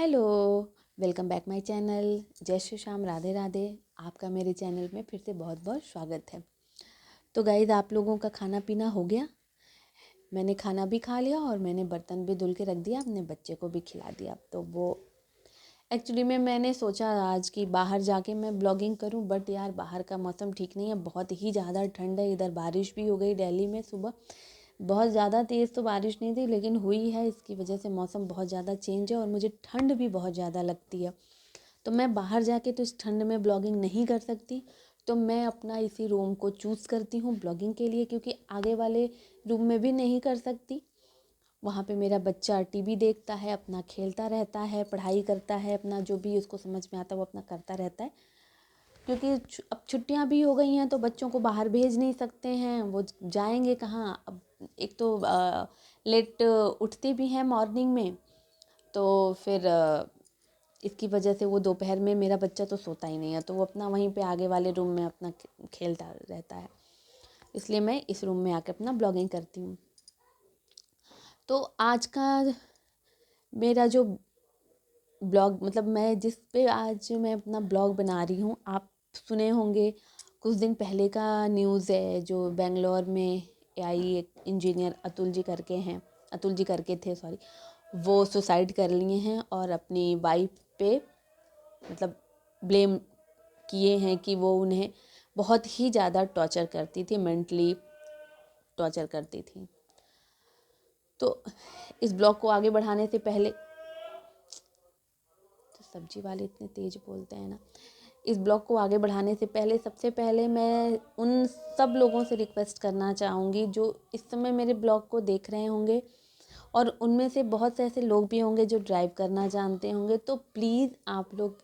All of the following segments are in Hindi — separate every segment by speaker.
Speaker 1: Hello, welcome back my channel. जय श्री श्याम, राधे राधे। आपका मेरे चैनल में फिर से बहुत बहुत स्वागत है। तो गाइस, आप लोगों का खाना पीना हो गया? मैंने खाना भी खा लिया और मैंने बर्तन भी धुल के रख दिया, अपने बच्चे को भी खिला दिया। तो वो एक्चुअली में मैंने सोचा आज कि बाहर जाके मैं ब्लॉगिंग करूं, बट यार बाहर का मौसम ठीक नहीं है, बहुत ही ज़्यादा ठंड है। इधर बारिश भी हो गई दिल्ली में सुबह। बहुत ज़्यादा तेज़ तो बारिश नहीं थी, लेकिन हुई है। इसकी वजह से मौसम बहुत ज़्यादा चेंज है और मुझे ठंड भी बहुत ज़्यादा लगती है। तो मैं बाहर जाके तो इस ठंड में ब्लॉगिंग नहीं कर सकती। तो मैं अपना इसी रूम को चूज़ करती हूँ ब्लॉगिंग के लिए, क्योंकि आगे वाले रूम में भी नहीं कर सकती। वहाँ पे मेरा बच्चा टीवी देखता है, अपना खेलता रहता है, पढ़ाई करता है, अपना जो भी उसको समझ में आता है वो अपना करता रहता है। क्योंकि अब छुट्टियां भी हो गई हैं तो बच्चों को बाहर भेज नहीं सकते हैं, वो जाएंगे कहाँ। अब एक तो लेट उठते भी हैं मॉर्निंग में, तो फिर इसकी वजह से वो दोपहर में मेरा बच्चा तो सोता ही नहीं है, तो वो अपना वहीं पे आगे वाले रूम में अपना खेलता रहता है। इसलिए मैं इस रूम में आके अपना ब्लॉगिंग करती हूँ। तो आज का मेरा जो ब्लॉग, मतलब मैं जिस पे आज मैं अपना ब्लॉग बना रही हूँ, आप सुने होंगे कुछ दिन पहले का न्यूज़ है, जो बेंगलोर में आई एक इंजीनियर अतुल जी करके थे, सॉरी, वो सुसाइड कर लिए हैं और अपनी वाइफ पे मतलब ब्लेम किए हैं कि वो उन्हें बहुत ही ज़्यादा टॉर्चर करती थी, मेंटली टॉर्चर करती थी। तो इस ब्लॉग को आगे बढ़ाने से पहले, तो सब्जी वाले इतने तेज बोलते हैं ना, इस ब्लॉग को आगे बढ़ाने से पहले सबसे पहले मैं उन सब लोगों से रिक्वेस्ट करना चाहूँगी जो इस समय मेरे ब्लॉग को देख रहे होंगे, और उनमें से बहुत से ऐसे लोग भी होंगे जो ड्राइव करना जानते होंगे। तो प्लीज़ आप लोग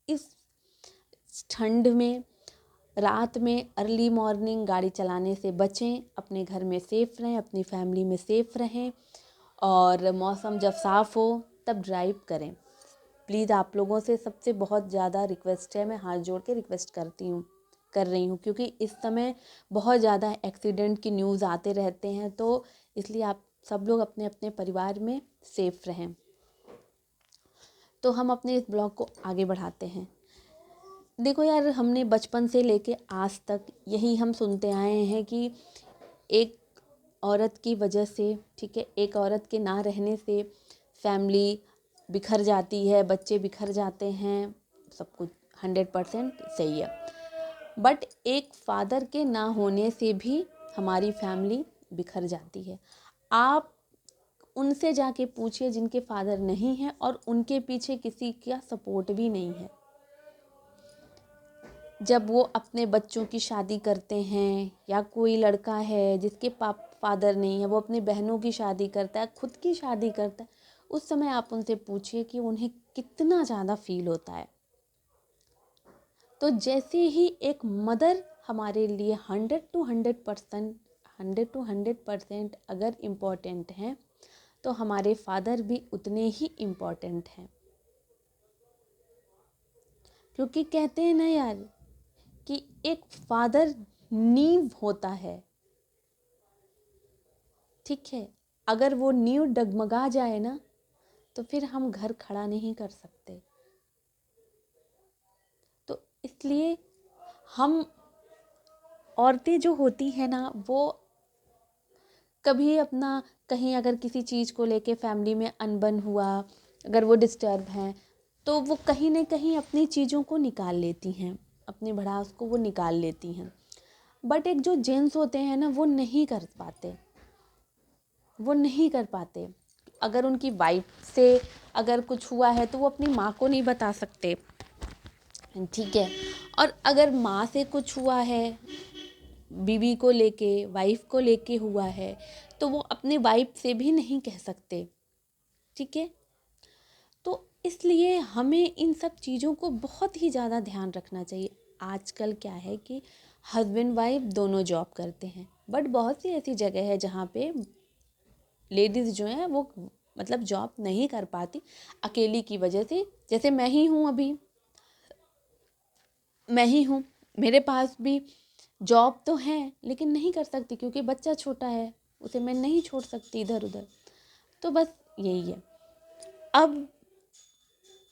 Speaker 1: इस ठंड में, रात में, अर्ली मॉर्निंग गाड़ी चलाने से बचें, अपने घर में सेफ़ रहें, अपनी फैमिली में सेफ़ रहें, और मौसम जब साफ़ हो तब ड्राइव करें। प्लीज़ आप लोगों से सबसे बहुत ज़्यादा रिक्वेस्ट है, मैं हाथ जोड़ के रिक्वेस्ट कर रही हूँ, क्योंकि इस समय बहुत ज़्यादा एक्सीडेंट की न्यूज़ आते रहते हैं। तो इसलिए आप सब लोग अपने अपने परिवार में सेफ़ रहें। तो हम अपने इस ब्लॉग को आगे बढ़ाते हैं। देखो यार, हमने बचपन से लेके आज तक यही हम सुनते आए हैं कि एक औरत की वजह से, ठीक है, एक औरत के ना रहने से फैमिली बिखर जाती है, बच्चे बिखर जाते हैं, सब कुछ 100% सही है। बट एक फादर के ना होने से भी हमारी फैमिली बिखर जाती है। आप उनसे जाके पूछिए जिनके फादर नहीं हैं और उनके पीछे किसी का सपोर्ट भी नहीं है। जब वो अपने बच्चों की शादी करते हैं, या कोई लड़का है जिसके फादर नहीं है, वो अपनी बहनों की शादी करता है, खुद की शादी करता है, उस समय आप उनसे पूछिए कि उन्हें कितना ज़्यादा फील होता है। तो जैसे ही एक मदर हमारे लिए 100% अगर इम्पोर्टेंट हैं, तो हमारे फादर भी उतने ही इम्पोर्टेंट हैं। क्योंकि कहते हैं ना यार कि एक फादर नींव होता है, ठीक है। अगर वो नींव डगमगा जाए ना, तो फिर हम घर खड़ा नहीं कर सकते। तो इसलिए हम औरतें जो होती हैं ना, वो कभी अपना कहीं अगर किसी चीज़ को लेके फैमिली में अनबन हुआ, अगर वो डिस्टर्ब हैं, तो वो कहीं ना कहीं अपनी चीज़ों को निकाल लेती हैं, अपनी भड़ास को वो निकाल लेती हैं। बट एक जो जेंट्स होते हैं ना, वो नहीं कर पाते। अगर उनकी वाइफ से अगर कुछ हुआ है तो वो अपनी माँ को नहीं बता सकते, ठीक है। और अगर माँ से कुछ हुआ है, बीवी को लेके, वाइफ को लेके हुआ है, तो वो अपने वाइफ से भी नहीं कह सकते, ठीक है। तो इसलिए हमें इन सब चीज़ों को बहुत ही ज़्यादा ध्यान रखना चाहिए। आजकल क्या है कि हस्बैंड वाइफ दोनों जॉब करते हैं, बट बहुत सी ऐसी जगह है जहाँ पे लेडीज़ जो हैं वो मतलब जॉब नहीं कर पाती अकेली की वजह से। जैसे मैं ही हूँ, अभी मैं ही हूँ, मेरे पास भी जॉब तो है, लेकिन नहीं कर सकती क्योंकि बच्चा छोटा है, उसे मैं नहीं छोड़ सकती इधर उधर। तो बस यही है। अब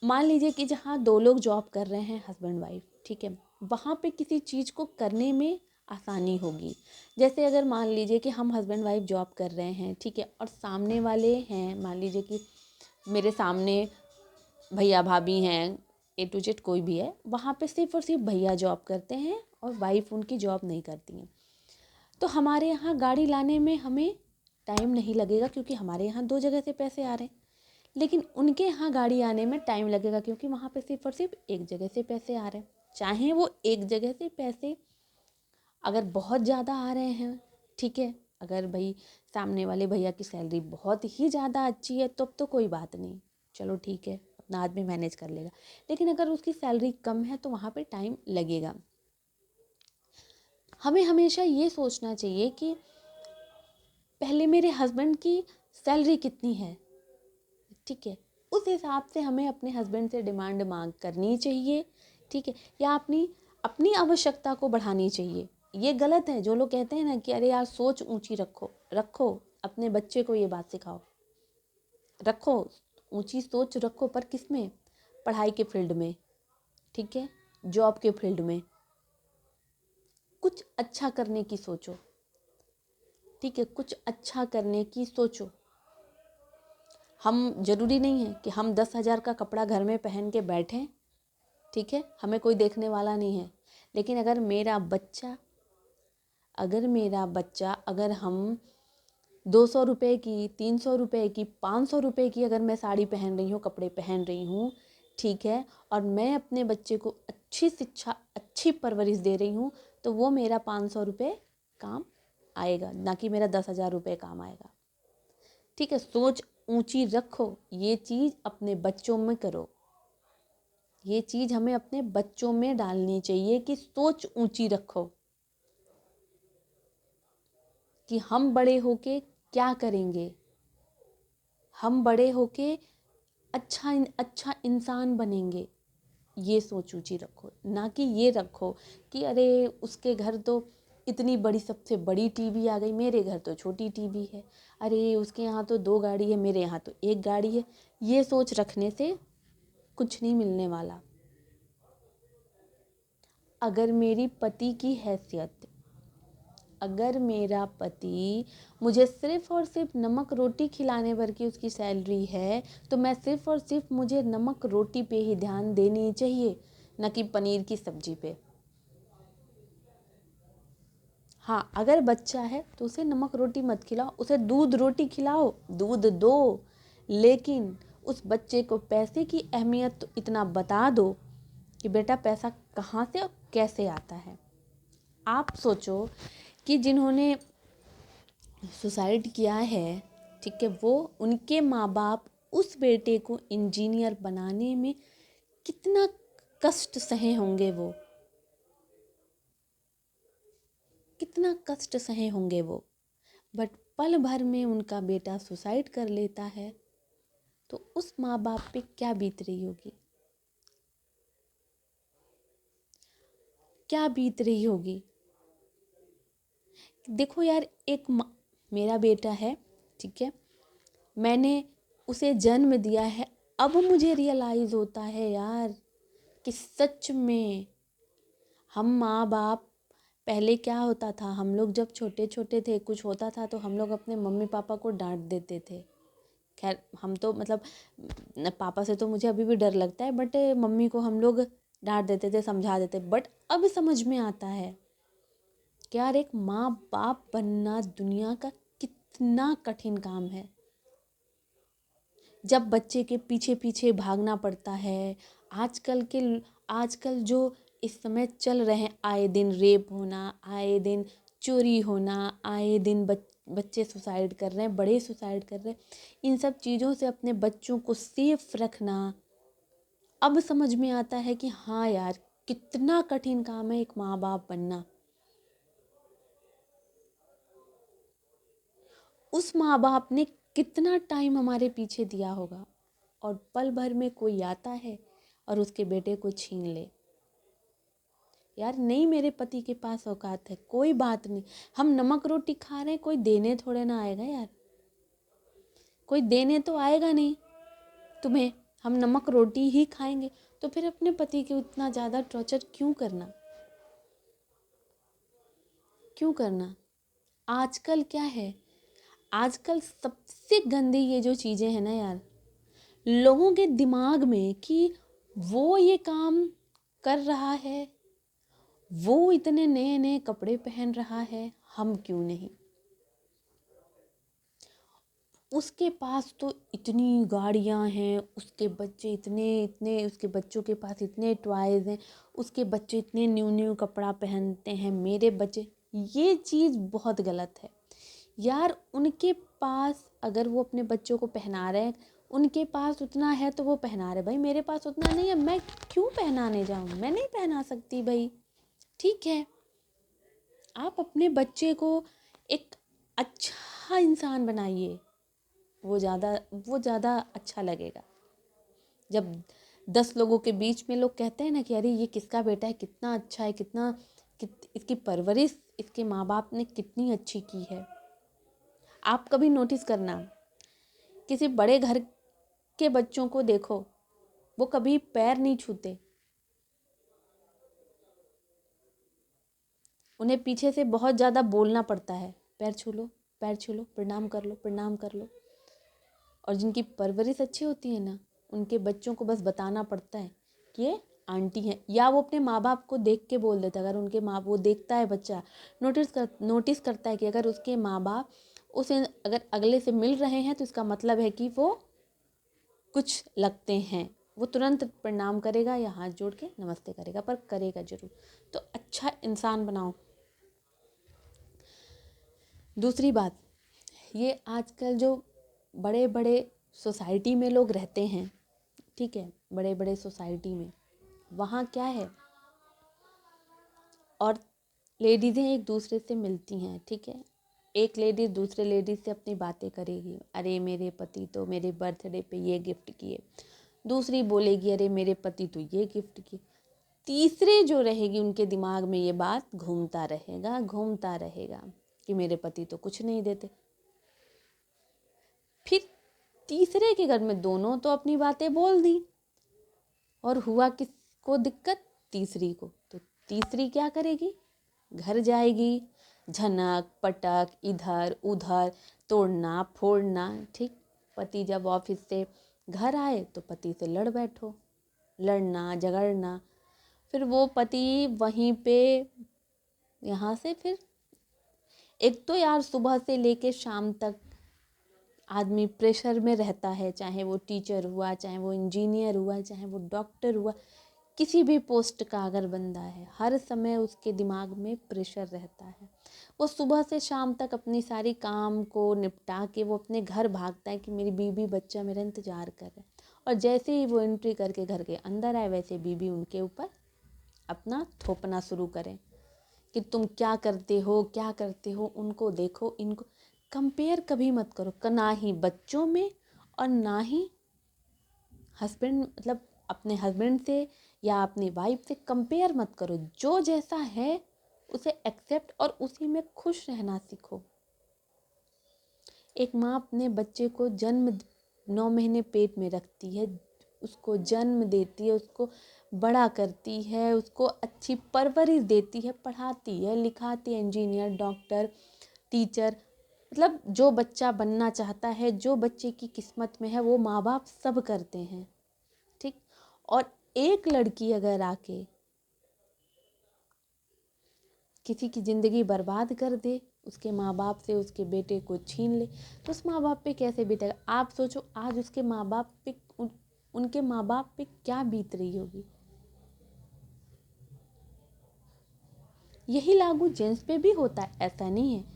Speaker 1: मान लीजिए कि जहाँ 2 लोग जॉब कर रहे हैं, हस्बैंड वाइफ, ठीक है, वहाँ पे किसी चीज़ को करने में आसानी होगी। जैसे अगर मान लीजिए कि हम हस्बैंड वाइफ जॉब कर रहे हैं, ठीक है, और सामने वाले हैं, मान लीजिए कि मेरे सामने भैया भाभी हैं, ए टू जेड कोई भी है, वहाँ पे सिर्फ और सिर्फ भैया जॉब करते हैं और वाइफ उनकी जॉब नहीं करती हैं। तो हमारे यहाँ गाड़ी लाने में हमें टाइम नहीं लगेगा, क्योंकि हमारे यहाँ 2 जगह से पैसे आ रहे हैं। लेकिन उनके यहाँ गाड़ी आने में टाइम लगेगा, क्योंकि वहाँ पे सिर्फ और सिर्फ एक जगह से पैसे आ रहे हैं। चाहे वो एक जगह से पैसे अगर बहुत ज़्यादा आ रहे हैं, ठीक है, अगर भाई सामने वाले भैया की सैलरी बहुत ही ज़्यादा अच्छी है, तब तो कोई बात नहीं, चलो ठीक है, अपना आदमी मैनेज कर लेगा। लेकिन अगर उसकी सैलरी कम है तो वहाँ पे टाइम लगेगा। हमें हमेशा ये सोचना चाहिए कि पहले मेरे हस्बैंड की सैलरी कितनी है, ठीक है, उस हिसाब से हमें अपने हस्बैंड से डिमांड मांग करनी चाहिए, ठीक है, या अपनी अपनी आवश्यकता को बढ़ानी चाहिए। ये गलत है जो लोग कहते हैं ना कि अरे यार सोच ऊंची रखो रखो, अपने बच्चे को ये बात सिखाओ, रखो ऊंची सोच रखो, पर किस में? पढ़ाई के फील्ड में, ठीक है, जॉब के फील्ड में कुछ अच्छा करने की सोचो, ठीक है, कुछ अच्छा करने की सोचो। हम ज़रूरी नहीं है कि हम 10,000 का कपड़ा घर में पहन के बैठें, ठीक है, हमें कोई देखने वाला नहीं है। लेकिन अगर मेरा बच्चा अगर हम 200 रुपये की, 300 रुपये की, 500 रुपये की अगर मैं साड़ी पहन रही हूँ, कपड़े पहन रही हूँ, ठीक है, और मैं अपने बच्चे को अच्छी शिक्षा, अच्छी परवरिश दे रही हूँ, तो वो मेरा 500 रुपये काम आएगा, ना कि मेरा 10,000 रुपये काम आएगा, ठीक है। सोच ऊंची रखो, ये चीज़ अपने बच्चों में करो, ये चीज़ हमें अपने बच्चों में डालनी चाहिए कि सोच ऊंची रखो कि हम बड़े होके क्या करेंगे, हम बड़े होके अच्छा इंसान बनेंगे। ये सोच ऊंची रखो, ना कि ये रखो कि अरे उसके घर तो इतनी बड़ी, सबसे बड़ी टीवी आ गई, मेरे घर तो छोटी टीवी है, अरे उसके यहाँ तो 2 गाड़ी है, मेरे यहाँ तो 1 गाड़ी है। ये सोच रखने से कुछ नहीं मिलने वाला। अगर मेरी पति की हैसियत, अगर मेरा पति मुझे सिर्फ़ और सिर्फ नमक रोटी खिलाने भर की उसकी सैलरी है, तो मैं सिर्फ़ और सिर्फ मुझे नमक रोटी पे ही ध्यान देनी चाहिए, न कि पनीर की सब्जी पे। हाँ, अगर बच्चा है तो उसे नमक रोटी मत खिलाओ, उसे दूध रोटी खिलाओ, दूध दो, लेकिन उस बच्चे को पैसे की अहमियत तो इतना बता दो कि बेटा पैसा कहाँ से और कैसे आता है। आप सोचो कि जिन्होंने सुसाइड किया है, ठीक है, वो उनके माँ बाप उस बेटे को इंजीनियर बनाने में कितना कष्ट सहे होंगे, वो कितना कष्ट सहे होंगे वो, बट पल भर में उनका बेटा सुसाइड कर लेता है, तो उस माँ बाप पे क्या बीत रही होगी, क्या बीत रही होगी। देखो यार, मेरा बेटा है, ठीक है, मैंने उसे जन्म दिया है, अब मुझे रियलाइज़ होता है यार कि सच में हम माँ बाप, पहले क्या होता था, हम लोग जब छोटे छोटे थे, कुछ होता था तो हम लोग अपने मम्मी पापा को डांट देते थे। खैर हम तो मतलब पापा से तो मुझे अभी भी डर लगता है, बट मम्मी को हम लोग डांट देते थे, समझा देते। बट अब समझ में आता है कि यार एक माँ बाप बनना दुनिया का कितना कठिन काम है। जब बच्चे के पीछे पीछे भागना पड़ता है, आजकल जो इस समय चल रहे हैं, आए दिन रेप होना, आए दिन चोरी होना, आए दिन बच्चे सुसाइड कर रहे हैं, बड़े सुसाइड कर रहे हैं, इन सब चीज़ों से अपने बच्चों को सेफ रखना, अब समझ में आता है कि हाँ यार कितना कठिन काम है एक माँ बाप बनना। उस माँ बाप ने कितना टाइम हमारे पीछे दिया होगा, और पल भर में कोई आता है और उसके बेटे को छीन ले। यार नहीं, मेरे पति के पास औकात है, कोई बात नहीं, हम नमक रोटी खा रहे हैं, कोई देने थोड़े ना आएगा यार, कोई देने तो आएगा नहीं तुम्हें, हम नमक रोटी ही खाएंगे, तो फिर अपने पति को इतना ज़्यादा टॉर्चर क्यों करना? क्यों करना? आजकल क्या है, आजकल सबसे गंदी ये जो चीज़ें हैं ना यार, लोगों के दिमाग में कि वो ये काम कर रहा है, वो इतने नए नए कपड़े पहन रहा है, हम क्यों नहीं? उसके पास तो इतनी गाड़ियां हैं, उसके बच्चे इतने इतने उसके बच्चों के पास इतने टॉयज़ हैं, उसके बच्चे इतने न्यू न्यू कपड़ा पहनते हैं, मेरे बच्चे, ये चीज़ बहुत गलत है यार। उनके पास अगर वो अपने बच्चों को पहना रहे हैं, उनके पास उतना है तो वो पहना रहे, भाई मेरे पास उतना नहीं है, मैं क्यों पहनाने जाऊँ? मैं नहीं पहना सकती भाई, ठीक है। आप अपने बच्चे को एक अच्छा इंसान बनाइए, वो ज़्यादा अच्छा लगेगा। जब 10 लोगों के बीच में लोग कहते हैं ना कि अरे ये किसका बेटा है, कितना अच्छा है, इसकी परवरिश इसके माँ बाप ने कितनी अच्छी की है। आप कभी नोटिस करना, किसी बड़े घर के बच्चों को देखो, वो कभी पैर नहीं छूते, उन्हें पीछे से बहुत ज़्यादा बोलना पड़ता है, पैर छू लो, पैर छू लो, प्रणाम कर लो, प्रणाम कर लो। और जिनकी परवरिश अच्छी होती है ना, उनके बच्चों को बस बताना पड़ता है कि ये आंटी है, या वो अपने माँ बाप को देख के बोल देता है। अगर उनके माँ, वो देखता है बच्चा, नोटिस करता है कि अगर उसके माँ बाप उसे अगर अगले से मिल रहे हैं तो इसका मतलब है कि वो कुछ लगते हैं, वो तुरंत प्रणाम करेगा या हाथ जोड़ के नमस्ते करेगा, पर करेगा जरूर। तो अच्छा इंसान बनाओ। दूसरी बात, ये आजकल जो बड़े बड़े सोसाइटी में लोग रहते हैं, ठीक है, बड़े बड़े सोसाइटी में, वहाँ क्या है, और लेडीज़ें एक दूसरे से मिलती हैं, ठीक है, एक लेडीज़ दूसरे लेडीज़ से अपनी बातें करेगी, अरे मेरे पति तो मेरे बर्थडे पे ये गिफ्ट किए, दूसरी बोलेगी अरे मेरे पति तो ये गिफ्ट किए, तीसरे जो रहेगी उनके दिमाग में ये बात घूमता रहेगा कि मेरे पति तो कुछ नहीं देते। फिर तीसरे के घर में दोनों तो अपनी बातें बोल दी, और हुआ किसको दिक्कत? तीसरी को। तो तीसरी क्या करेगी? घर जाएगी, झनक पटक, इधर उधर, तोड़ना फोड़ना, ठीक। पति जब ऑफिस से घर आए तो पति से लड़ बैठो, लड़ना झगड़ना, फिर वो पति वहीं पे, यहाँ से फिर एक तो यार सुबह से लेके शाम तक आदमी प्रेशर में रहता है, चाहे वो टीचर हुआ, चाहे वो इंजीनियर हुआ, चाहे वो डॉक्टर हुआ, किसी भी पोस्ट का अगर बंदा है, हर समय उसके दिमाग में प्रेशर रहता है। वो सुबह से शाम तक अपनी सारी काम को निपटा के वो अपने घर भागता है कि मेरी बीवी बच्चा मेरा इंतजार कर रहा है, और जैसे ही वो एंट्री करके घर के अंदर आए, वैसे बीवी उनके ऊपर अपना थोपना शुरू करें कि तुम क्या करते हो, क्या करते हो, उनको देखो, इनको कंपेयर कभी मत करो, ना ही बच्चों में और ना ही हस्बैंड, मतलब अपने हस्बैंड से या अपनी वाइफ से कंपेयर मत करो। जो जैसा है उसे एक्सेप्ट और उसी में खुश रहना सीखो। एक माँ अपने बच्चे को 9 महीने पेट में रखती है, उसको जन्म देती है, उसको बड़ा करती है, उसको अच्छी परवरिश देती है, पढ़ाती है, लिखाती है, इंजीनियर, डॉक्टर, टीचर, मतलब जो बच्चा बनना चाहता है, जो बच्चे की किस्मत में है, वो माँ बाप सब करते हैं, ठीक। और एक लड़की अगर आके किसी की ज़िंदगी बर्बाद कर दे, उसके माँ बाप से उसके बेटे को छीन ले, तो उस माँ बाप पे कैसे बीतेगा? आप सोचो, आज उसके माँ बाप पे उनके माँ बाप पे क्या बीत रही होगी। यही लागू जेंट्स पे भी होता है, ऐसा नहीं है।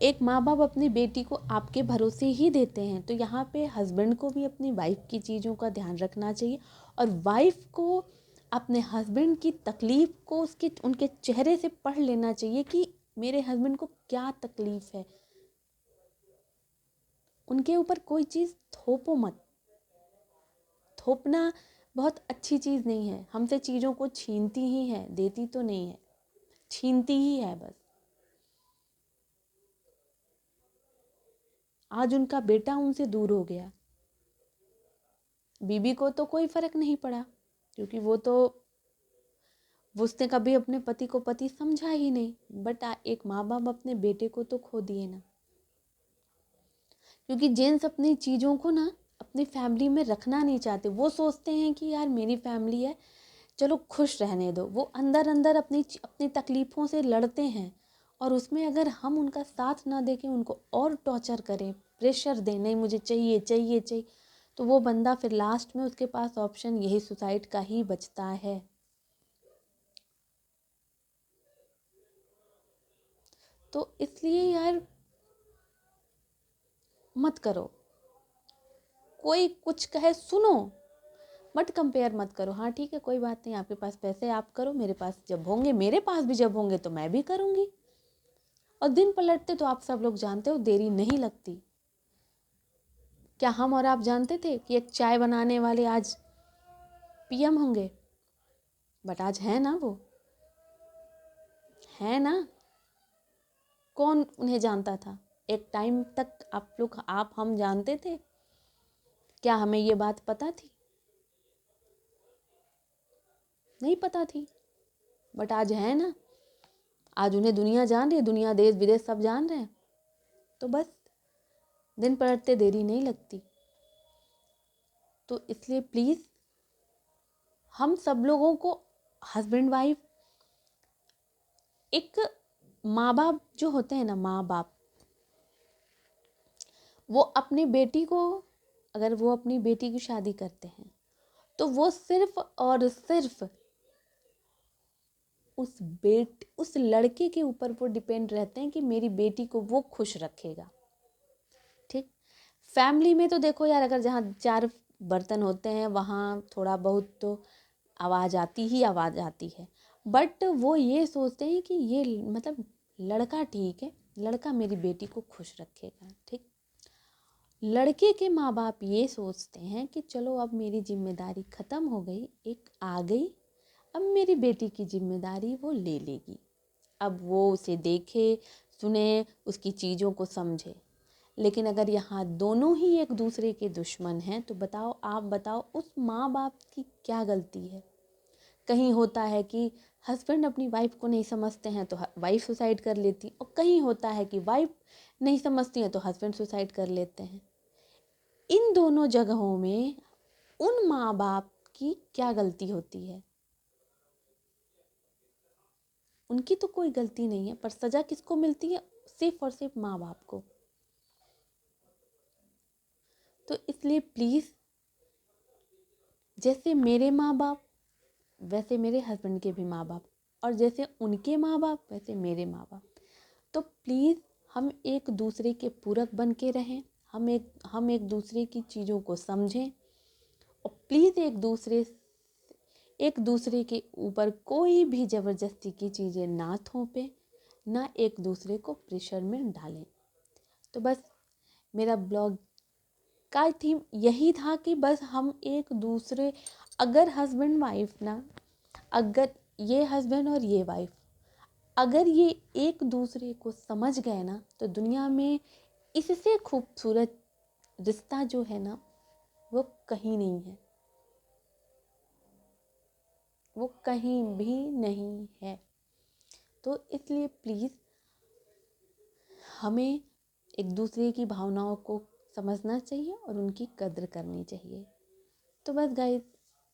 Speaker 1: एक माँ बाप अपनी बेटी को आपके भरोसे ही देते हैं, तो यहाँ पे हस्बैंड को भी अपनी वाइफ की चीज़ों का ध्यान रखना चाहिए, और वाइफ को अपने हस्बैंड की तकलीफ़ को उनके चेहरे से पढ़ लेना चाहिए कि मेरे हस्बैंड को क्या तकलीफ़ है। उनके ऊपर कोई चीज़ थोपो मत। थोपना बहुत अच्छी चीज़ नहीं है, हमसे चीज़ों को छीनती ही है, देती तो नहीं है, छीनती ही है बस। आज उनका बेटा उनसे दूर हो गया, बीबी को तो कोई फ़र्क नहीं पड़ा, क्योंकि उसने कभी अपने पति को पति समझा ही नहीं। बट एक माँ बाप अपने बेटे को तो खो दिए ना, क्योंकि जेंट्स अपनी चीज़ों को ना अपनी फैमिली में रखना नहीं चाहते। वो सोचते हैं कि यार मेरी फैमिली है, चलो खुश रहने दो। वो अंदर अंदर अपनी अपनी तकलीफ़ों से लड़ते हैं, और उसमें अगर हम उनका साथ ना दें, उनको और टॉर्चर करें, प्रेशर दें, नहीं मुझे चाहिए चाहिए चाहिए, तो वो बंदा फिर लास्ट में उसके पास ऑप्शन यही सुसाइड का ही बचता है। तो इसलिए यार मत करो, कोई कुछ कहे सुनो, मत कंपेयर मत करो। हाँ ठीक है, कोई बात नहीं, आपके पास पैसे आप करो, मेरे पास जब होंगे, मेरे पास भी जब होंगे तो मैं भी करूँगी। और दिन पलटते तो आप सब लोग जानते हो देरी नहीं लगती। क्या हम और आप जानते थे कि एक चाय बनाने वाले आज पीएम होंगे? बट आज है ना, वो है ना। कौन उन्हें जानता था? एक टाइम तक आप हम जानते थे? क्या हमें ये बात पता थी? नहीं पता थी। बट आज है ना, आज उन्हें दुनिया जान रही है, दुनिया देश विदेश सब जान रहे हैं। तो बस दिन पलटते देरी नहीं लगती। तो इसलिए प्लीज़ हम सब लोगों को, हस्बैंड वाइफ, एक माँ बाप जो होते हैं ना, माँ बाप, वो अपनी बेटी को, अगर वो अपनी बेटी की शादी करते हैं तो वो सिर्फ और सिर्फ उस लड़के के ऊपर वो डिपेंड रहते हैं कि मेरी बेटी को वो खुश रखेगा। ठीक, फैमिली में तो देखो यार, अगर जहाँ 4 बर्तन होते हैं वहाँ थोड़ा बहुत तो आवाज़ आती है। बट वो ये सोचते हैं कि ये मतलब लड़का ठीक है, लड़का मेरी बेटी को खुश रखेगा। ठीक, लड़के के माँ बाप ये सोचते हैं कि चलो अब मेरी जिम्मेदारी ख़त्म हो गई, एक आ गई, अब मेरी बेटी की जिम्मेदारी वो ले लेगी। अब वो उसे देखे, सुने, उसकी चीज़ों को समझे। लेकिन अगर यहाँ दोनों ही एक दूसरे के दुश्मन हैं तो बताओ, आप बताओ, उस माँ बाप की क्या गलती है? कहीं होता है कि हस्बैंड अपनी वाइफ को नहीं समझते हैं तो वाइफ सुसाइड कर लेती, और कहीं होता है कि वाइफ नहीं समझती है तो हस्बैंड सुसाइड कर लेते हैं। इन दोनों जगहों में उन माँ बाप की क्या गलती होती है? उनकी तो कोई गलती नहीं है, पर सज़ा किसको मिलती है? सिर्फ और सिर्फ माँ बाप को। तो इसलिए प्लीज़, जैसे मेरे माँ बाप वैसे मेरे हस्बैंड के भी माँ बाप, और जैसे उनके माँ बाप वैसे मेरे माँ बाप, तो प्लीज़ हम एक दूसरे के पूरक बन के रहें, हम एक दूसरे की चीज़ों को समझें, और प्लीज़ एक दूसरे के ऊपर कोई भी ज़बरदस्ती की चीज़ें ना थोपें, ना एक दूसरे को प्रेशर में डालें। तो बस मेरा ब्लॉग का थीम यही था कि बस हम एक दूसरे, अगर हस्बैंड वाइफ ना, अगर ये हस्बैंड और ये वाइफ, अगर ये एक दूसरे को समझ गए ना, तो दुनिया में इससे खूबसूरत रिश्ता जो है ना, वो कहीं नहीं है, वो कहीं भी नहीं है। तो इसलिए प्लीज़ हमें एक दूसरे की भावनाओं को समझना चाहिए और उनकी कद्र करनी चाहिए। तो बस गाइस,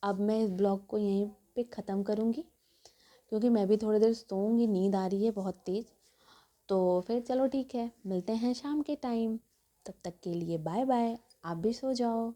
Speaker 1: अब मैं इस ब्लॉग को यहीं पे ख़त्म करूँगी, क्योंकि मैं भी थोड़ी देर सोऊंगी, नींद आ रही है बहुत तेज़। तो फिर चलो ठीक है, मिलते हैं शाम के टाइम। तब तक के लिए बाय बाय, आप भी सो जाओ।